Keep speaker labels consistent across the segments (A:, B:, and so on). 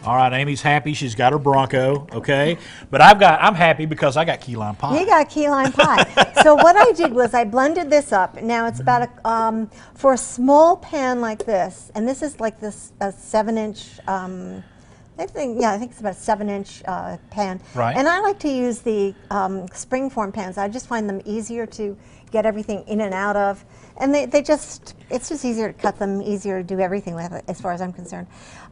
A: All right, Amy's happy. She's got her Bronco, okay? But I'm happy because I got key lime pie.
B: You got key lime pie. So what I did was I blended this up. Now it's about for a small pan like this, and this is like this a 7-inch. I think it's about a 7-inch pan.
A: Right.
B: And I like to use the springform pans. I just find them easier to get everything in and out of, and it's just easier to cut them, easier to do everything with it, as far as I'm concerned.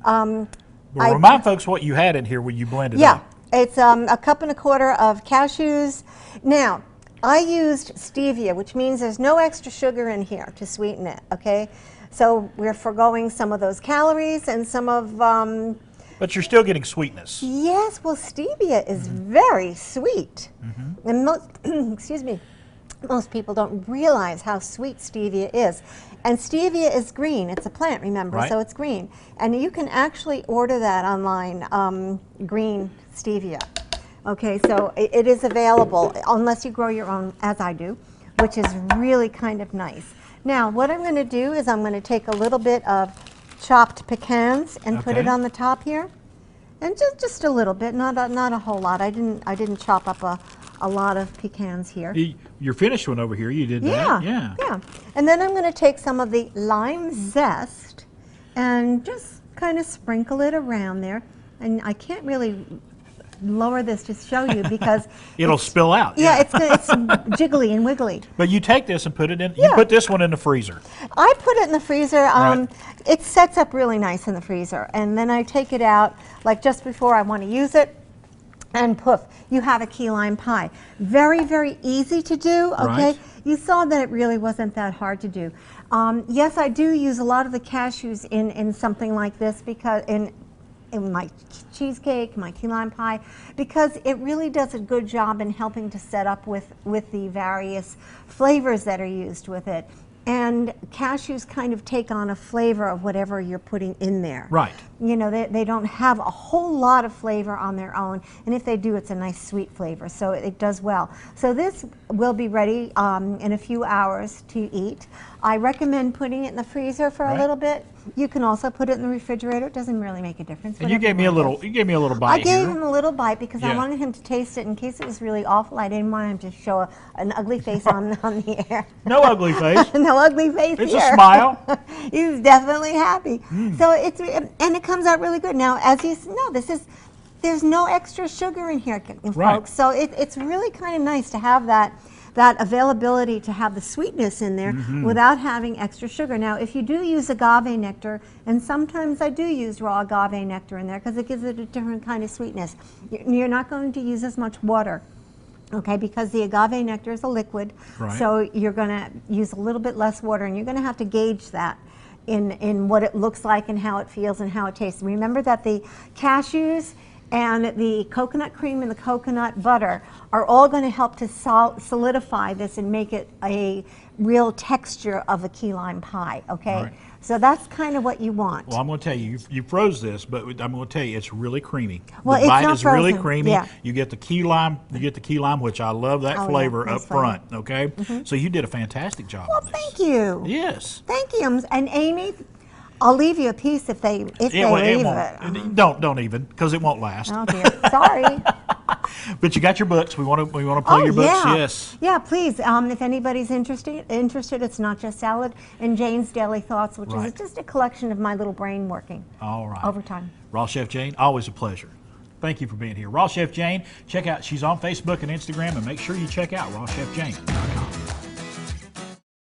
A: Well, remind folks what you had in here when you blended
B: Yeah,
A: up.
B: it's a cup and a quarter of cashews. Now, I used stevia, which means there's no extra sugar in here to sweeten it, okay? So we're foregoing some of those calories and some of...
A: But you're still getting sweetness.
B: Yes, well, stevia is very sweet. And most, excuse me, most people don't realize how sweet stevia is. And stevia is green. It's a plant, remember,
A: Right.
B: so it's green. And you can actually order that online, green stevia. Okay, so it is available, unless you grow your own, as I do, which is really kind of nice. Now, what I'm going to do is I'm going to take a little bit of chopped pecans and put it
A: Okay.
B: on the top here. And just a little bit, not a whole lot. I didn't chop up a lot of pecans here.
A: Your finished one over here, you did
B: Yeah,
A: that? Yeah.
B: yeah. And then I'm going to take some of the lime zest and just kind of sprinkle it around there. And I can't really lower this to show you because
A: It'll spill out.
B: yeah, it's jiggly and wiggly.
A: But you take this and put it in, you
B: Yeah.
A: put this one in the freezer.
B: I put it in the freezer.
A: Right.
B: It sets up really nice in the freezer. And then I take it out like just before I want to use it. And poof, you have a key lime pie. Very, very easy to do, okay?
A: Right.
B: You saw that it really wasn't that hard to do. Yes, I do use a lot of the cashews in something like this because in my cheesecake, my key lime pie, because it really does a good job in helping to set up with the various flavors that are used with it. And cashews kind of take on a flavor of whatever you're putting in there.
A: Right.
B: You know, they don't have a whole lot of flavor on their own, and if they do, it's a nice sweet flavor, so it does well. So this will be ready in a few hours to eat. I recommend putting it in the freezer for
A: Right.
B: a little bit. You can also put it in the refrigerator. It doesn't really make a difference.
A: And you
B: whatever
A: gave me a
B: want.
A: little, you gave me a little
B: I
A: bite
B: gave
A: here.
B: him a little bite because I
A: Yeah.
B: wanted him to taste it in case it was really awful. I didn't want him to show an ugly face on the air.
A: No ugly face.
B: No ugly face
A: It's
B: here.
A: a smile.
B: He's definitely happy. So and it comes out really good. Now, as you know, there's no extra sugar in here, folks.
A: Right.
B: So it's really kind of nice to have that availability to have the sweetness in there without having extra sugar. Now, if you do use agave nectar, and sometimes I do use raw agave nectar in there because it gives it a different kind of sweetness, you're not going to use as much water. Okay, because the agave nectar is a liquid,
A: Right.
B: so you're going to use a little bit less water, and you're going to have to gauge that in what it looks like and how it feels and how it tastes. Remember that the cashews and the coconut cream and the coconut butter are all going to help to solidify this and make it a real texture of a key lime pie, okay?
A: Right.
B: So that's kind of what you want.
A: Well, I'm going to tell you, you froze this, but I'm going to tell you, it's really creamy.
B: Well,
A: the
B: it's
A: bite
B: not
A: is really
B: frozen.
A: creamy.
B: Yeah.
A: You get the key lime, which I love that
B: Oh, yeah,
A: flavor
B: nice
A: up front. Okay, so you did a fantastic job
B: Well,
A: on this.
B: thank you.
A: Yes.
B: Thank you. And Amy, I'll leave you a piece if they leave it.
A: Don't even, because it won't last.
B: Oh dear, sorry.
A: But you got your books. We want to plug your books.
B: yeah.
A: Yes.
B: Yeah, please. If anybody's interested, it's Not Just Salad, and Jane's Daily Thoughts, which
A: Right.
B: is just a collection of my little brain working
A: All right.
B: over time.
A: Raw Chef Jane, always a pleasure. Thank you for being here. Raw Chef Jane, check out, she's on Facebook and Instagram, and make sure you check out rawchefjane.com.